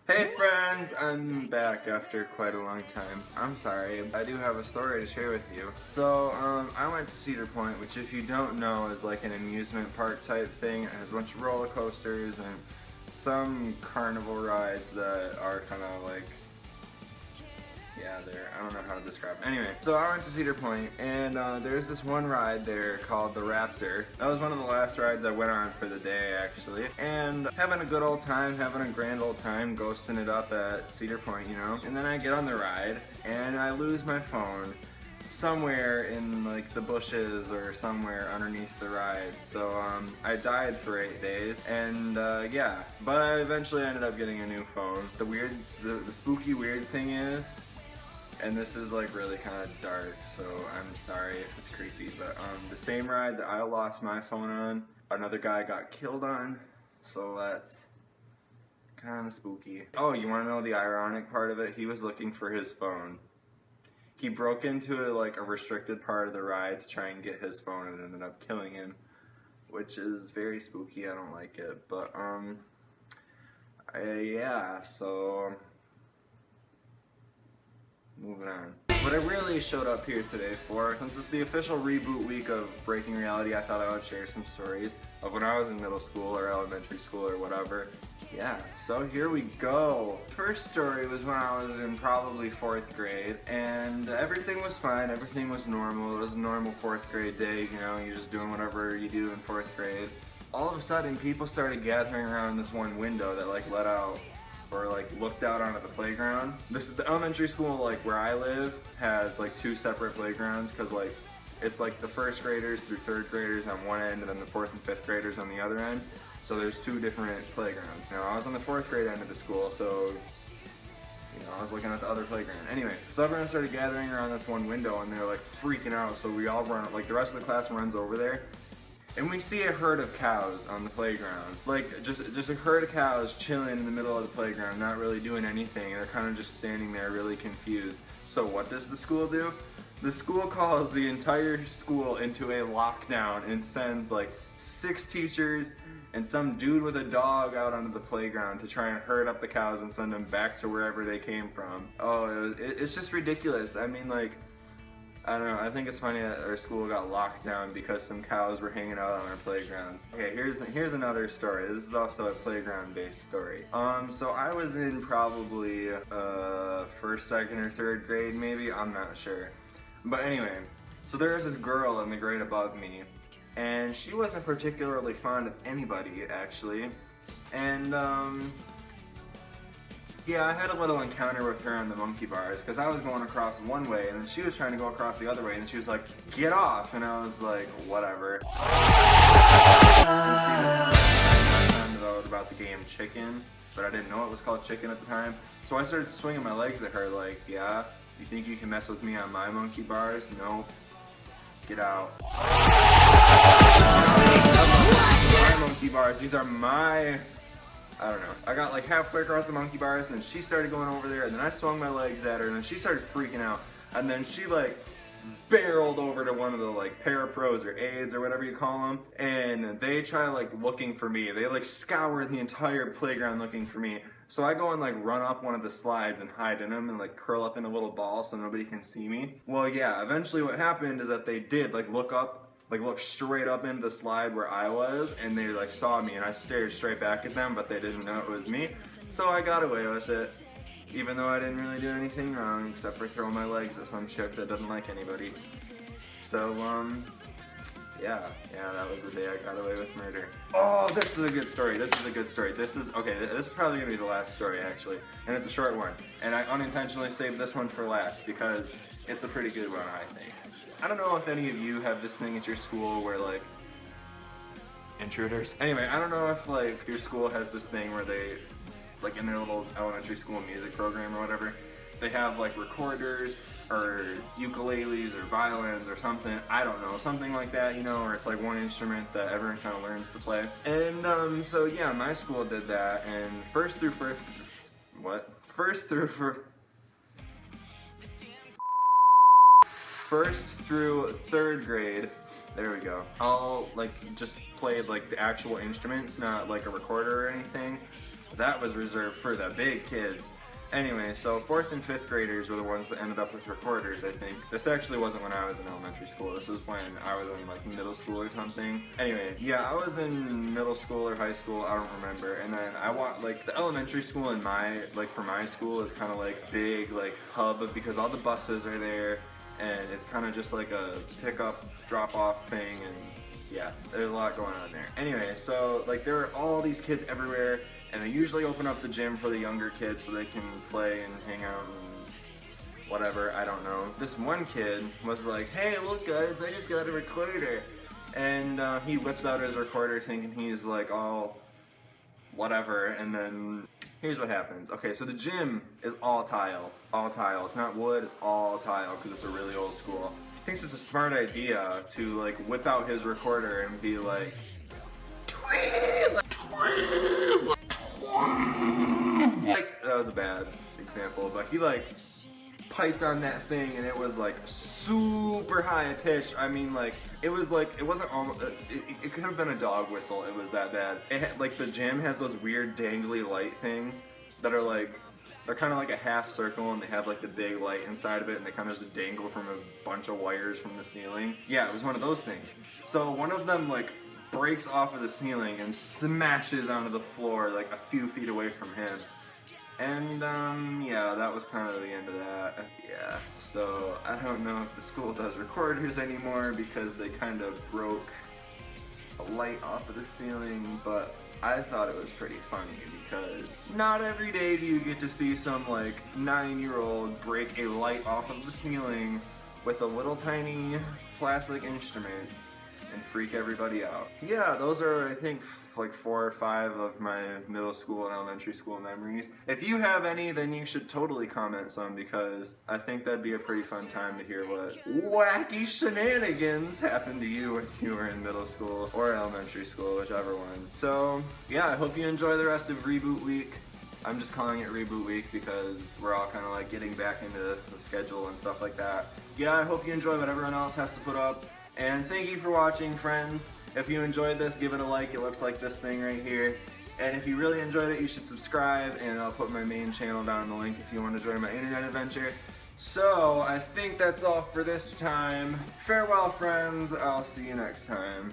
Hey friends, I'm back after quite a long time. I'm sorry, I do have a story to share with you. So, I went to Cedar Point, which if you don't know is like an amusement park type thing. It has a bunch of roller coasters and some carnival rides that are kind of like, yeah, I don't know how to describe it. Anyway, so I went to Cedar Point, and there's this one ride there called the Raptor. That was one of the last rides I went on for the day, actually. And having a good old time, having a grand old time, ghosting it up at Cedar Point, you know? And then I get on the ride, and I lose my phone somewhere in like the bushes or somewhere underneath the ride. So I died for 8 days, and yeah, but I eventually ended up getting a new phone. The spooky weird thing is, and this is like really kind of dark, so I'm sorry if it's creepy, but the same ride that I lost my phone on, another guy got killed on, so that's kind of spooky. Oh, you want to know the ironic part of it? He was looking for his phone. He broke into like a restricted part of the ride to try and get his phone and ended up killing him, which is very spooky. I don't like it, but yeah, so moving on. What I really showed up here today for, since it's the official reboot week of Breaking Reality, I thought I would share some stories of when I was in middle school or elementary school or whatever. Yeah, so here we go. First story was when I was in probably 4th grade, and everything was fine, everything was normal. It was a normal 4th grade day, you know, you're just doing whatever you do in 4th grade. All of a sudden, people started gathering around this one window that like let out or like looked out onto the playground. The elementary school like where I live has like 2 separate playgrounds, because like it's like the 1st graders through 3rd graders on one end and then the 4th and 5th graders on the other end. So there's 2 different playgrounds. Now I was on the 4th grade end of the school, so you know, I was looking at the other playground. Anyway, so everyone started gathering around this one window and they're like freaking out, so we all run, like the rest of the class runs over there. And we see a herd of cows on the playground. Like, just a herd of cows chilling in the middle of the playground, not really doing anything. They're kind of just standing there really confused. So what does the school do? The school calls the entire school into a lockdown and sends like 6 teachers and some dude with a dog out onto the playground to try and herd up the cows and send them back to wherever they came from. Oh, it's just ridiculous. I mean, like, I don't know, I think it's funny that our school got locked down because some cows were hanging out on our playground. Okay, here's another story. This is also a playground-based story. So I was in probably 1st, 2nd, or 3rd grade maybe, I'm not sure. But anyway, so there was this girl in the grade above me, and she wasn't particularly fond of anybody, actually. And yeah, I had a little encounter with her on the monkey bars, because I was going across one way and then she was trying to go across the other way, and she was like, "Get off," and I was like, whatever. I found about the game Chicken, but I didn't know it was called Chicken at the time. So I started swinging my legs at her like, "Yeah, you think you can mess with me on my monkey bars? Nope. Get out." My monkey bars, these are my... I don't know. I got like halfway across the monkey bars, and then she started going over there, and then I swung my legs at her, and then she started freaking out, and then she like barreled over to one of the like parapros or aides or whatever you call them, and they try like looking for me. They like scour the entire playground looking for me. So I go and like run up one of the slides and hide in them and like curl up in a little ball so nobody can see me. Well, yeah, eventually what happened is that they did like look straight up into the slide where I was, and they like saw me, and I stared straight back at them, but they didn't know it was me. So I got away with it, even though I didn't really do anything wrong except for throw my legs at some chick that doesn't like anybody. So yeah, that was the day I got away with murder. Oh, this is a good story. This is okay, this is probably gonna be the last story actually, and it's a short one, and I unintentionally saved this one for last because it's a pretty good one, I think. I don't know if any of you have this thing at your school where like intruders. Anyway, I don't know if like your school has this thing where they like in their little elementary school music program or whatever, they have like recorders or ukuleles or violins or something. I don't know, something like that, you know, or it's like one instrument that everyone kind of learns to play. And so yeah, my school did that, and first through 3rd grade, there we go, all like just played like the actual instruments, not like a recorder or anything. That was reserved for the big kids. Anyway, so 4th and 5th graders were the ones that ended up with recorders, I think. This actually wasn't when I was in elementary school. This was when I was in like middle school or something. Anyway, yeah, I was in middle school or high school, I don't remember. And then I want like the elementary school in for my school is kind of like big like hub because all the buses are there and it's kind of just like a pickup drop off thing and yeah, there's a lot going on there. Anyway, so like there are all these kids everywhere. And they usually open up the gym for the younger kids so they can play and hang out and whatever, I don't know. This one kid was like, hey, look guys, I just got a recorder. And he whips out his recorder thinking he's like all whatever, and then here's what happens. Okay, so the gym is all tile. It's not wood, it's all tile because it's a really old school. He thinks it's a smart idea to like whip out his recorder and be like, tweet. Like, that was a bad example, but he like piped on that thing and it was like super high pitched. I mean, like it wasn't almost. It could have been a dog whistle. It was that bad. It had, like the gym has those weird dangly light things that are like they're kind of like a half circle and they have like the big light inside of it and they kind of just dangle from a bunch of wires from the ceiling. Yeah, it was one of those things. So one of them like breaks off of the ceiling and smashes onto the floor like a few feet away from him. And yeah, that was kind of the end of that. Yeah, so I don't know if the school does recorders anymore because they kind of broke a light off of the ceiling, but I thought it was pretty funny because not every day do you get to see some like 9-year-old break a light off of the ceiling with a little tiny plastic instrument and freak everybody out. Yeah, those are, I think, like 4 or 5 of my middle school and elementary school memories. If you have any, then you should totally comment some because I think that'd be a pretty fun time to hear what wacky shenanigans happened to you when you were in middle school or elementary school, whichever one. So, yeah, I hope you enjoy the rest of Reboot Week. I'm just calling it Reboot Week because we're all kind of like getting back into the schedule and stuff like that. Yeah, I hope you enjoy what everyone else has to put up. And thank you for watching, friends. If you enjoyed this, give it a like. It looks like this thing right here. And if you really enjoyed it, you should subscribe, and I'll put my main channel down in the link if you want to join my internet adventure. So, I think that's all for this time. Farewell, friends. I'll see you next time.